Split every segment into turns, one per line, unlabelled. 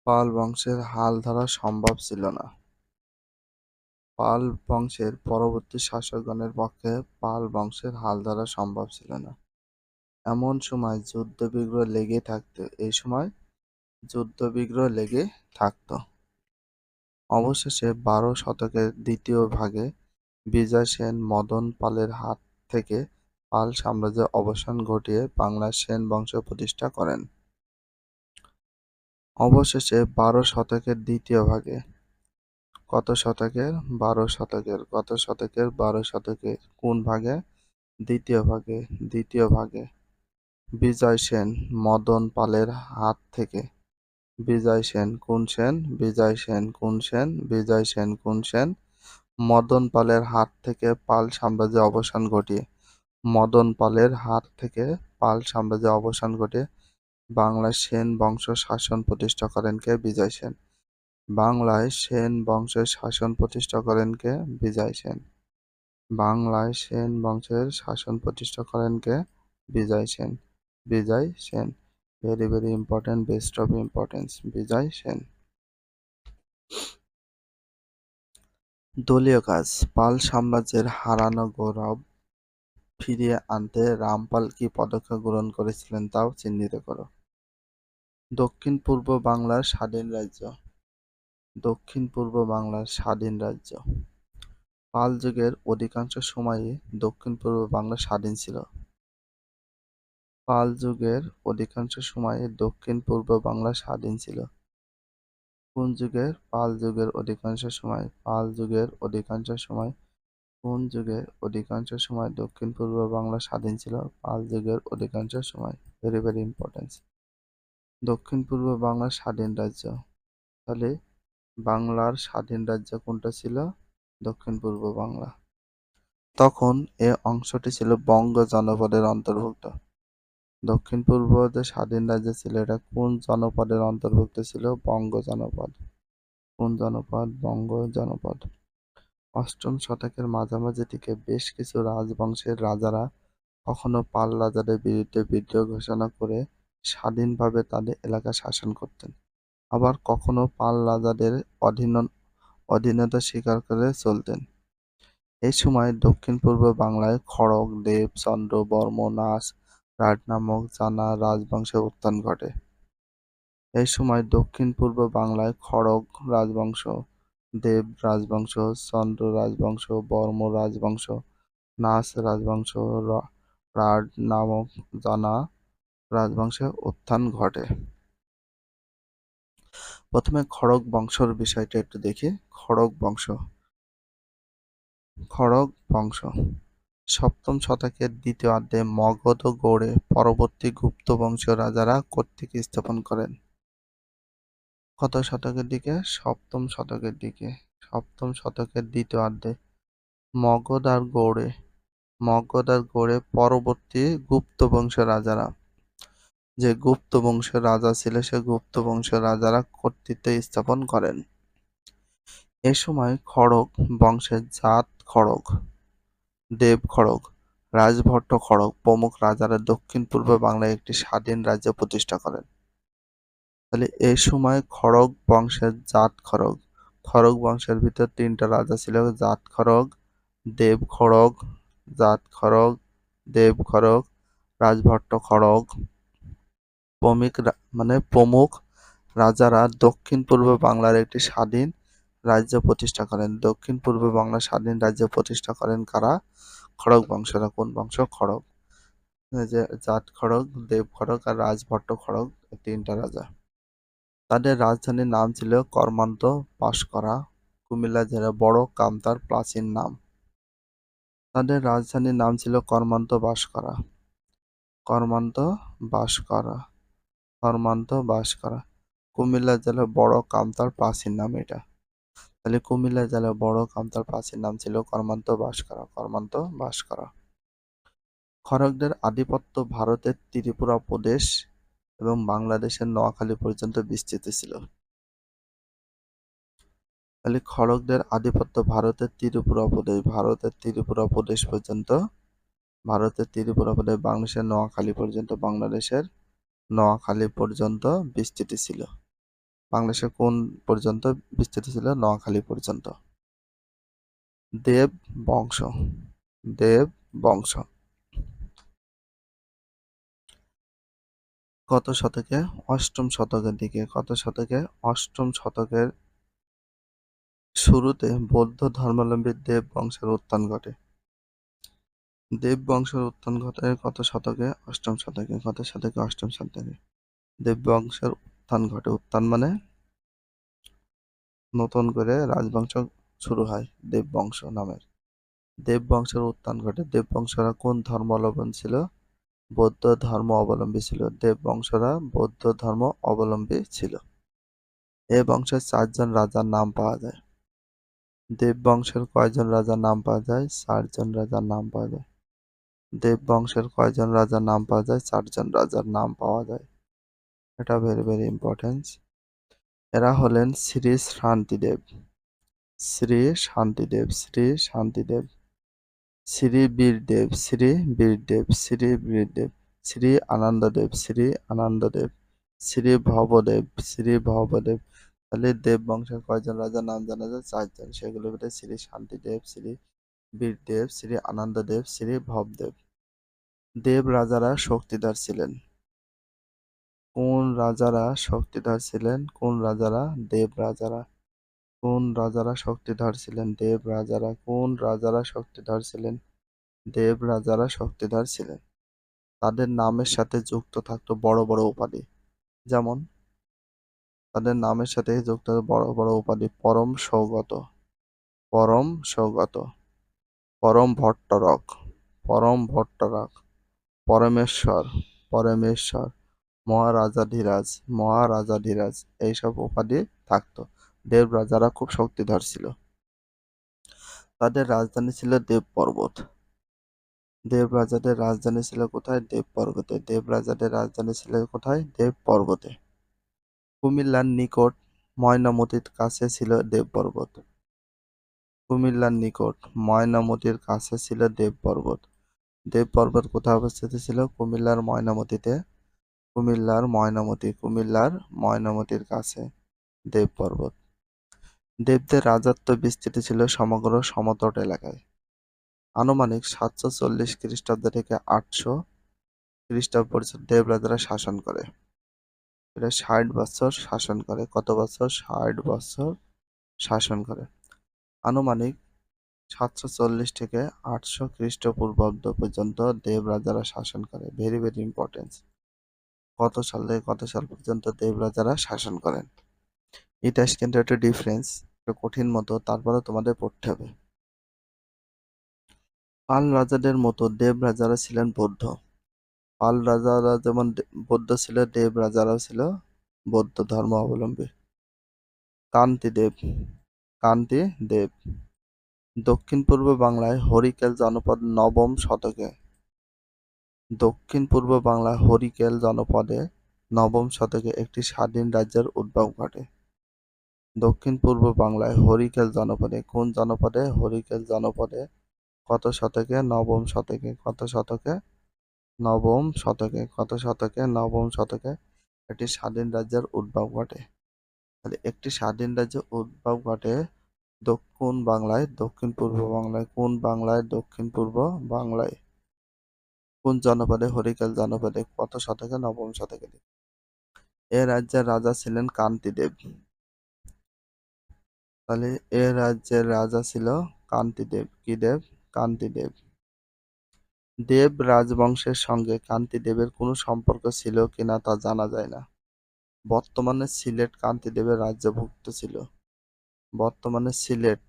পাল বংশের হাল ধরা সম্ভব ছিল না। পাল বংশের পরবর্তী শাসকগণের পক্ষে পাল বংশের হাল ধরা সম্ভব ছিল না। এমন সময় যুদ্ধ-বিগ্রহ লেগেই থাকত। এই সময় যুদ্ধ-বিগ্রহ লেগে থাকত। অবশেষে ১২ শতকের দ্বিতীয় ভাগে বিজয় সেন মদন পালের হাত থেকে পাল সাম্রাজ্যের অবসান ঘটিয়ে বাংলায় সেন বংশ প্রতিষ্ঠা করেন। অবশেষে ১২ শতকের দ্বিতীয় ভাগে কত শতকের? ১২ শতকের। কত শতকের? ১২ শতকের। কোন ভাগে? দ্বিতীয় ভাগে। দ্বিতীয় ভাগে বিজয় সেন মদন পালের হাত থেকে বিজয় সেন কোন সেন? বিজয় সেন কোন সেন? বিজয় সেন কোন সেন? মদন পালের হাত থেকে পাল সাম্রাজ্যের অবসান ঘটিয়ে মদন পালের হাত থেকে পাল সাম্রাজ্যের অবসান ঘটিয়ে বাংলায় সেন বংশ শাসন প্রতিষ্ঠা করেন কে? বিজয় সেন। বাংলায় সেন বংশের শাসন প্রতিষ্ঠা করেন কে? বিজয় সেন। বাংলায় সেন বংশের শাসন প্রতিষ্ঠা করেন কে? Bijoy Sen. Bijoy Sen. Very very important, best of importance, Bijoy Sen. দলীয় কাজ। পাল সাম্রাজ্যের হারানো গৌরব ফিরিয়ে আনতে রামপাল কি পদক্ষেপ গ্রহণ করেছিলেন তাও চিহ্নিত করো। দক্ষিণ-পূর্ব বাংলার স্বাধীন রাজ্য। দক্ষিণ-পূর্ব বাংলার স্বাধীন রাজ্য। পাল যুগের অধিকাংশ সময়ই দক্ষিণ-পূর্ব বাংলা স্বাধীন ছিল। পাল যুগের অধিকাংশ সময়ে দক্ষিণ-পূর্ব বাংলা স্বাধীন ছিল। কোন যুগের? পাল যুগের অধিকাংশ সময়। পাল যুগের অধিকাংশ সময়। কোন যুগের অধিকাংশ সময় দক্ষিণ-পূর্ব বাংলা স্বাধীন ছিল? পাল যুগের অধিকাংশ সময়। Very very importance. দক্ষিণ-পূর্ব বাংলার স্বাধীন রাজ্য। তাহলে বাংলার স্বাধীন রাজ্য কোনটা ছিল? দক্ষিণ-পূর্ব বাংলা। তখন এ অংশটি ছিল বঙ্গ জনপদের অন্তর্ভুক্ত। দক্ষিণ-পূর্ব যে স্বাধীন রাজ্য ছিল এটা কোন জনপদের অন্তর্ভুক্ত ছিল? বঙ্গ জনপদ। কোন জনপদ? বঙ্গ জনপদ। অষ্টম শতকের মাঝামাঝি থেকে বেশ কিছু রাজবংশের রাজারা কখনো পাল রাজাদের বিরুদ্ধে বিদ্রোহ ঘোষণা করে স্বাধীনভাবে তাদের এলাকা শাসন করতেন, আবার কখনো পাল রাজাদের অধীনতা স্বীকার করে চলতেন। এই সময় দক্ষিণ-পূর্ব বাংলায় খড়গ, দেব, চন্দ্র, বর্ম, নাচ, রাঢ় নামক জানা রাজবংশের উত্থান ঘটে। এই সময় দক্ষিণ-পূর্ব বাংলায় খড়গ রাজবংশ, দেব রাজবংশ, চন্দ্র রাজবংশ, বর্ম রাজবংশ, নাচ রাজবংশ, রাঢ় নামক জানা রাজবংশের উত্থান ঘটে। প্রথমে খড়গ বংশের বিষয়টা একটু দেখি। খড়গ বংশ। খড়গ বংশ সপ্তম শতকের দ্বিতীয়ার্ধে মগধ ও গৌড়ে পরবর্তী গুপ্ত বংশীয় রাজারা কর্তৃক স্থাপন করেন। কত শতকের দিকে? সপ্তম শতকের দিকে। সপ্তম শতকের দ্বিতীয়ার্ধে মগধ আর গৌড়ে পরবর্তী গুপ্ত বংশের রাজারা, যে গুপ্ত বংশের রাজা ছিল সে গুপ্ত বংশের রাজারা কর্তৃত্ব স্থাপন করেন। এ সময় খড়গ বংশের জাত খড়গ, দেব খড়গ, রাজভট্ট খড়গ প্রমুখ রাজারা দক্ষিণ-পূর্ব বাংলায় একটি স্বাধীন রাজ্য প্রতিষ্ঠা করেন। তাহলে এই সময় খড়গ বংশের জাত খড়গ, খড়গ বংশের ভিতর তিনটা রাজা ছিল, জাত খড়গ, দেব খড়গ, জাত খড়গ, দেব খড়গ, রাজভট্ট খড়গ প্রমুখ রাজারা দক্ষিণ-পূর্ব বাংলার একটি স্বাধীন রাজ্য প্রতিষ্ঠা করেন। দক্ষিণ-পূর্ব বাংলার স্বাধীন রাজ্য প্রতিষ্ঠা করেন কারা? খড়গ বংশরা। কোন বংশ? খড়গ। যে জাত খড়গ, দেব খড়গ আর রাজভট্ট খড়গ, তিনটা রাজা। তাদের রাজধানীর নাম ছিল কর্মান্ত বাঁশকরা। কুমিল্লা জেলার বড় কামতার প্রাচীন নাম। তাদের রাজধানীর নাম ছিল কর্মান্ত বাঁশকরা। কর্মান্ত বাঁশকরা। কর্মান্ত বাঁশকরা। কুমিল্লা জেলার বড় কামতার প্রাচীন নাম এটা। তাহলে কুমিল্লা জেলার বড় কামতার প্রাচীন নাম ছিল কর্মান্ত বাঁশকরা। কর্মান্ত বাঁশকরা। খড়গদের আধিপত্য ভারতের ত্রিপুরা প্রদেশ এবং বাংলাদেশের নোয়াখালী পর্যন্ত বিস্তৃত ছিল। তাহলে খড়গদের আধিপত্য ভারতের ত্রিপুরা প্রদেশ পর্যন্ত, বাংলাদেশের নোয়াখালী পর্যন্ত, বাংলাদেশের নোয়াখালী পর্যন্ত বিস্তৃত ছিল। বাংলাদেশের কোন পর্যন্ত বিস্তৃত ছিল? নোয়াখালী পর্যন্ত। দেব বংশ। দেব বংশ কত শতকে? অষ্টম শতকের দিকে। কত শতকে? অষ্টম শতকের শুরুতে বৌদ্ধ ধর্মাবলম্বী দেব বংশের উত্থান ঘটে। দেব বংশের উত্থান ঘটে কত শতকে? অষ্টম শতকে। কত শতকে? অষ্টম শতকে দেব বংশের উত্থান ঘটে। উত্থান মানে নতুন করে রাজবংশ শুরু হয় দেব বংশ নামের। দেব বংশের উত্থান ঘটে। দেব বংশরা কোন ধর্ম অবলম্বন ছিল? বৌদ্ধ ধর্ম অবলম্বী ছিল। দেব বংশরা বৌদ্ধ ধর্ম অবলম্বী ছিল। এ বংশের 4 জন রাজার নাম পাওয়া যায়। দেব বংশের কয়জন রাজার নাম পাওয়া যায়? 4 জন রাজার নাম পাওয়া যায়। দেব বংশের কয়জন রাজার নাম পাওয়া যায়? 4 জন রাজার নাম পাওয়া যায়। এটা ভেরি ভেরি ইম্পর্টেন্ট। এরা হলেন শ্রী শান্তিদেব, শ্রী শান্তিদেব, শ্রী শান্তিদেব, শ্রী বীরদেব, শ্রী বীরদেব, শ্রী বীরদেব, শ্রী আনন্দদেব, শ্রী আনন্দদেব, শ্রী ভবদেব, শ্রী ভবদেব। তাহলে দেব বংশের কয়জন রাজার নাম জানা যায়? 4 জন। সেগুলোর ভিতরে শ্রী শান্তিদেব, শ্রী বীরদেব, শ্রী আনন্দদেব, শ্রী ভবদেব। দেব রাজারা শক্তিধর ছিলেন। কোন রাজারা শক্তিধর ছিলেন? কোন রাজারা? দেব রাজারা। কোন রাজারা শক্তিধর ছিলেন? দেব রাজারা। কোন রাজারা শক্তিধর ছিলেন? দেব রাজারা শক্তিধর ছিলেন। তাদের নামের সাথে যুক্ত থাকতো বড় বড় উপাধি। যেমন তাদের নামের সাথে যুক্ত বড় বড় উপাধি: পরম সৌগত, পরম সৌগত, পরম ভট্টরক, পরম ভট্টরক, পরমেশ্বর, পরমেশ্বর, মহারাজাধিরাজ, মহারাজাধিরাজ। এইসব উপাধি থাকতো। দেব রাজারা খুব শক্তিধর ছিল। তাদের রাজধানী ছিল দেব পর্বত। দেব রাজাদের রাজধানী ছিল কোথায়? দেব পর্বতে। দেব রাজাদের রাজধানী ছিল কোথায়? দেব পর্বতে। কুমিল্লার নিকট ময়নামতির কাছে ছিল দেব পর্বত। কুমিল্লার নিকট ময়নামতির কাছে ছিল দেব পর্বত। দেব পর্বত কোথায় অবস্থিত ছিল? কুমিল্লার ময়নামতিতে। কুমিল্লার ময়নামতি, কুমিল্লার ময়নামতির কাছে দেব পর্বত। দেবদের রাজত্ব বিস্তৃত ছিল সমগ্র সমতট এলাকায়। আনুমানিক 740 খ্রিস্টাব্দ থেকে 800 খ্রিস্টাব্দ পর্যন্ত দেব রাজারা শাসন করে। এটা 60 বছর শাসন করে। কত বছর? 60 বছর শাসন করে। আনুমানিক 740 থেকে 800 খ্রিস্টপূর্বাব্দ পর্যন্ত দেব রাজারা শাসন করে। Very very important. কত সালে কত সাল পর্যন্ত দেব রাজারা শাসন করেন? ইতিহাস কিন্তু একটা ডিফারেন্স, একটু কঠিন মতো, তারপরে তোমাদের পড়তে হবে। পাল রাজাদের মতো দেব রাজারা ছিলেন বৌদ্ধ। পাল রাজারা যেমন বৌদ্ধ ছিল, দেব রাজারাও ছিল বৌদ্ধ ধর্ম অবলম্বী। কান্তি দেব, কান্তি দেব দক্ষিণ পূর্ব বাংলায় হরিকেল জনপদ নবম শতকে। দক্ষিণ পূর্ব বাংলায় হরিকেল জনপদে নবম শতকে একটি স্বাধীন রাজ্যের উদ্ভব ঘটে। দক্ষিণ পূর্ব বাংলায় হরিকেল জনপদে, কোন জনপদে? হরিকেল জনপদে। কত শতকে? নবম শতকে। কত শতকে? নবম শতকে। কত শতকে? নবম শতকে একটি স্বাধীন রাজ্যের উদ্ভব ঘটে। তাহলে একটি স্বাধীন রাজ্যের উদ্ভব ঘটে দক্ষিণ বাংলায়, দক্ষিণ পূর্ব বাংলায়। কোন বাংলায়? দক্ষিণ পূর্ব বাংলায়। কোন জনপদে? হরিকেল জনপদে। কত শতকে? নবম শতকে। এ রাজ্যের রাজা ছিলেন কান্তিদেব। তাহলে এ রাজ্যের রাজা ছিল কান্তিদেব। কি দেব? কান্তিদেব। দেব রাজবংশের সঙ্গে কান্তিদেবের কোনো সম্পর্ক ছিল কিনা তা জানা যায় না। বর্তমানে সিলেট কান্তিদেবের রাজ্যভুক্ত ছিল। বর্তমানে সিলেট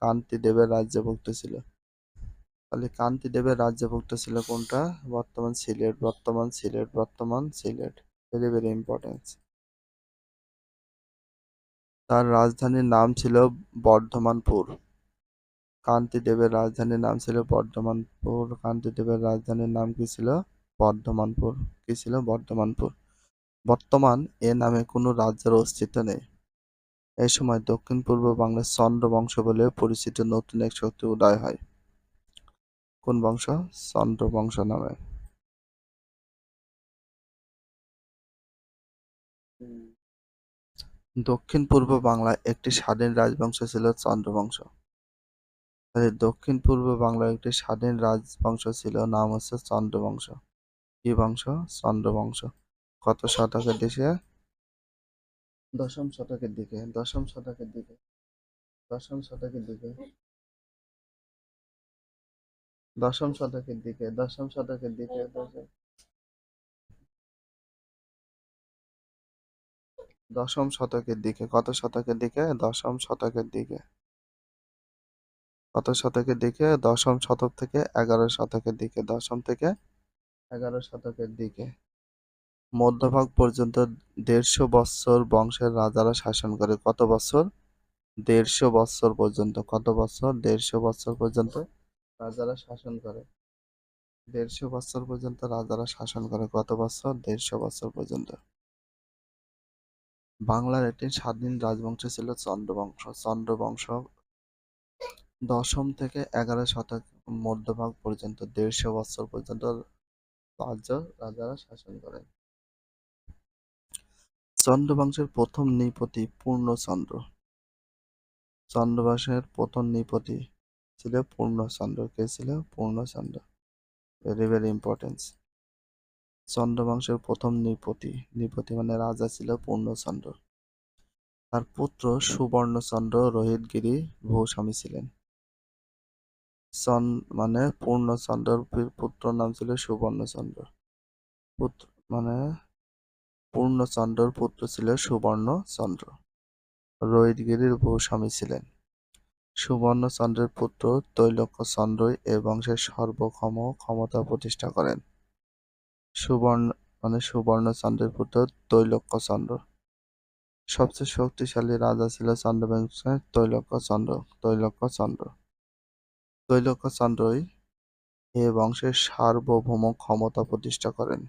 কান্তিদেবের রাজ্যভুক্ত ছিল। তাহলে কান্তিদেবের রাজ্যভুক্ত ছিল কোনটা? বর্তমান সিলেট, বর্তমান সিলেট, বর্তমান সিলেট। Very very important. তার রাজধানীর নাম ছিল বর্ধমানপুর। কান্তিদেবের রাজধানীর নাম ছিল বর্ধমানপুর। কান্তিদেবের রাজধানীর নাম কি ছিল? বর্ধমানপুর। কি ছিল? বর্ধমানপুর। বর্তমান এ নামে কোনো রাজ্যের অস্তিত্ব নেই। এই সময় দক্ষিণ পূর্ব বাংলার চন্দ্র বংশ বলে পরিচিত নতুন এক শক্তি উদয় হয়। কোন বংশ? চন্দ্র বংশ নামে। দক্ষিণ পূর্ব বাংলায় একটি স্বাধীন রাজবংশ ছিল চন্দ্রবংশ। দক্ষিণ পূর্ব বাংলায় একটি স্বাধীন রাজবংশ ছিল, নাম হচ্ছে চন্দ্রবংশ। কি বংশ? চন্দ্রবংশ। কত শতকের দিকে? দশম শতকের দিকে। দশম শতকের দিকে। দশম শতকের দিকে। দশম শতকের দিকে। দশম শতকের দিকে। দশম শতকের দিকে। কত শতকের দিকে? দশম শতকের দিকে। কত শতকের দিকে? দশম শতক থেকে 11 শতকের দিকে। দশম থেকে 11 শতকের দিকে। মধ্যভাগ পর্যন্ত 150 বৎসর বংশের রাজারা শাসন করে। কত বছর? 150 বৎসর পর্যন্ত। কত বছর? 150 বৎসর পর্যন্ত রাজারা শাসন করে। 150 বৎসর পর্যন্ত রাজারা শাসন করে। কত বছর? 150 বৎসর পর্যন্ত। বাংলার একটি স্বাধীন রাজবংশ ছিল চন্দ্রবংশ। চন্দ্রবংশ দশম থেকে 11 শতক মধ্যভাগ পর্যন্ত 150 বৎসর পর্যন্ত রাজারা শাসন করেন। চন্দ্রবংশের প্রথম নৃপতি পূর্ণচন্দ্র। চন্দ্রবংশের প্রথম নৃপতি ছিল পূর্ণচন্দ্র। কে ছিল? পূর্ণচন্দ্র। Very very important. চন্দ্রবংশের প্রথম নৃপতি, নৃপতি মানে রাজা, ছিল পূর্ণচন্দ্র। তার পুত্র সুবর্ণচন্দ্র রোহিতগিরি ভূস্বামী ছিলেন। মানে পূর্ণচন্দ্রের পুত্র নাম ছিল সুবর্ণচন্দ্র। পুত্র মানে পূর্ণচন্দ্রের পুত্র ছিল সুবর্ণচন্দ্র। রোহিতগিরির ভূস্বামী ছিলেন। সুবর্ণচন্দ্রের পুত্র তৈলক্যচন্দ্রই এ বংশের সর্বক্ষম ক্ষমতা প্রতিষ্ঠা করেন। সুবর্ণচন্দ্রের পুত্র তৈলক্যচন্দ্র। সবচেয়ে শক্তিশালী রাজা ছিল চন্দ্রবংশের তৈলক্যচন্দ্র। তৈলক্যচন্দ্রই এ বংশের সার্বভৌম ক্ষমতা প্রতিষ্ঠা করেন।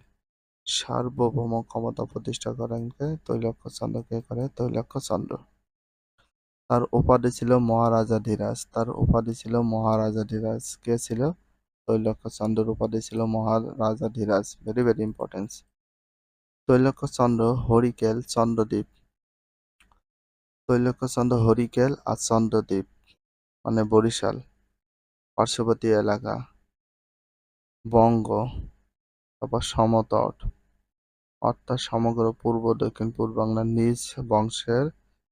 সার্বভৌম ক্ষমতা প্রতিষ্ঠা করেন কে? তৈলক্যচন্দ্র। কে করে? তৈলক্যচন্দ্র। তার উপাধি ছিল মহারাজাধিরাজ। তার উপাধি ছিল মহারাজাধিরাজ। কে ছিল? তৈলক্যচন্দ্রের উপাধি ছিল মহারাজাধিরাজ। Very very important. Trailokyachandra Harikela Chandradwip. Trailokyachandra Harikela আর চন্দ্রদ্বীপ মানে বরিশাল পার্শ্ববর্তী এলাকা, বঙ্গ, তারপর সমতট, অর্থাৎ সমগ্র পূর্ব দক্ষিণ পূর্ব বাংলার নিজ বংশের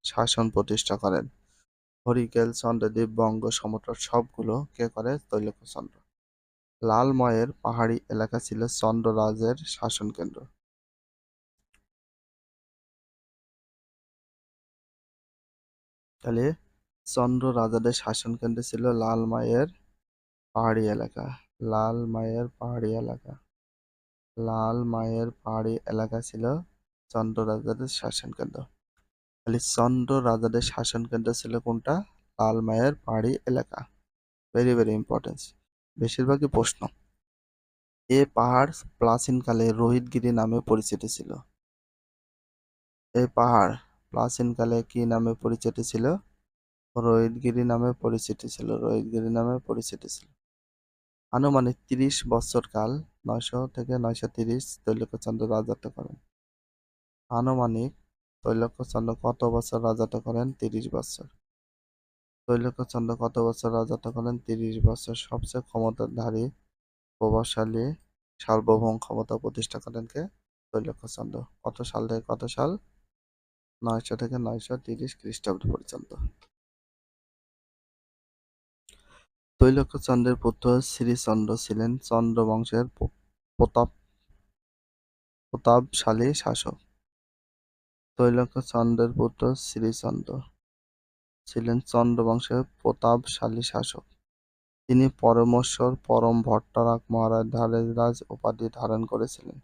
শাসন প্রতিষ্ঠা করেন। হরিকেল, চন্দ্রদ্বীপ, বঙ্গ, সমতট সবগুলো কে করে? তৈলক্যচন্দ্র। লালময়ের পাহাড়ি এলাকা ছিল চন্দ্ররাজের শাসন কেন্দ্র। তাহলে চন্দ্র রাজাদের শাসন কেন্দ্র ছিল লালমাইয়ের পাহাড়ি এলাকা। লালমাইয়ের পাহাড়ি এলাকা। লালমাইয়ের পাহাড়ি এলাকা ছিল চন্দ্র রাজাদের শাসন কেন্দ্র। তাহলে চন্দ্র রাজাদের শাসন কেন্দ্র ছিল কোনটা? লালমাইয়ের পাহাড়ি এলাকা। Very very important. বেশিরভাগই প্রশ্ন। এ পাহাড় প্রাচীনকালে রোহিতগিরি নামে পরিচিত ছিল। এই পাহাড় প্রাচীনকালে কি নামে পরিচিত ছিল? রোহিতগিরি নামে পরিচিত ছিল। রোহিতগিরি নামে পরিচিত ছিল। আনুমানিক 30 বছর কাল 900 থেকে 930 তৈলক্যচন্দ্র রাজত্ব করেন। আনুমানিক তৈলক্যচন্দ্র কত বছর রাজত্ব করেন? 30 বছর। তৈলক্যচন্দ্র কত বছর রাজত্ব করেন? 30 বছর। সবচেয়ে ক্ষমতাধারী, প্রভাবশালী, সার্বভৌম ক্ষমতা প্রতিষ্ঠা করেন কে? তৈলক্যচন্দ্র। কত সাল থেকে কত সাল? 900 থেকে 930 খ্রিস্টাব্দ পর্যন্ত। তৈলক্যচন্দ্রের পুত্র শ্রীচন্দ্র ছিলেন চন্দ্র বংশের প্রতাপশালী শাসক। তৈলক্যচন্দ্রের পুত্র শ্রীচন্দ্র ছিলেন চন্দ্র বংশের প্রতাপশালী শাসক। তিনি পরমেশ্বর পরম ভট্টরাজ মহারাজ উপাধি ধারণ করেছিলেন।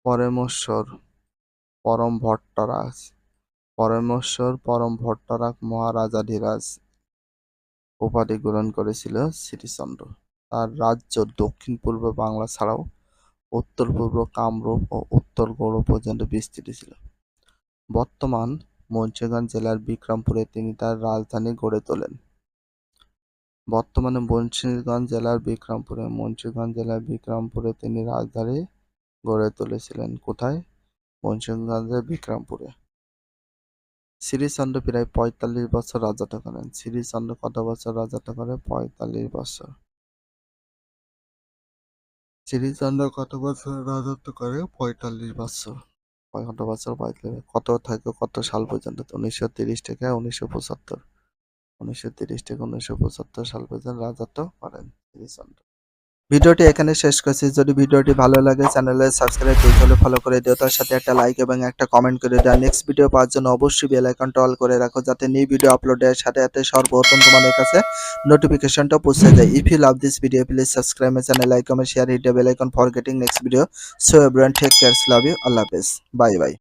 পরমেশ্বর পরম ভট্টরাজ, পরমেশ্বর পরম ভট্টরাজ মহারাজাধিরাজ উপাধি গ্রহণ করেছিল শ্রীচন্দ্র। তার রাজ্য দক্ষিণ পূর্ব বাংলা ছাড়াও উত্তর পূর্ব কামরূপ ও উত্তর গৌড় পর্যন্ত বিস্তৃত ছিল। বর্তমান মুন্সিগঞ্জ জেলার বিক্রমপুরে তিনি তার রাজধানী গড়ে তোলেন। বর্তমানে মুন্সিগঞ্জ জেলার বিক্রমপুরে তিনি রাজধানী গড়ে তুলেছিলেন। কোথায়? মুন্সিগঞ্জের বিক্রমপুরে। শ্রীচন্দ্র প্রায় ৪৫ বছর রাজত্ব করেন। শ্রীচন্দ্র কত বছর রাজত্ব করে? ৪৫ বছর। শ্রীচন্দ্র কত বছর রাজত্ব করে? ৪৫ বছর। কত বছর? ৪৫। কত থেকে কত সাল পর্যন্ত? ১৯৩০ থেকে ১৯৭৫। ১৯৩০ থেকে ১৯৭৫ সাল পর্যন্ত রাজত্ব করেন শ্রীচন্দ্র। ভিডিওটি এখানে শেষ করছি। যদি ভিডিওটি ভালো লাগে চ্যানেলে সাবস্ক্রাইব করতে হলে ফলো করে দিও, তার সাথে একটা লাইক এবং একটা কমেন্ট করে দিও। নেক্সট ভিডিও পাওয়ার জন্য অবশ্যই বেল আইকনটা অল করে রাখো, যাতে নিউ ভিডিও আপলোডের সাথে সাথে সর্বপ্রথম তোমাদের কাছে নোটিফিকেশনটা পৌঁছে যায়। If you love this video please subscribe my channel, like comment share, hit the bell icon for getting next video. So everyone take care, love you, আল্লাহ হাফেজ, বাই বাই।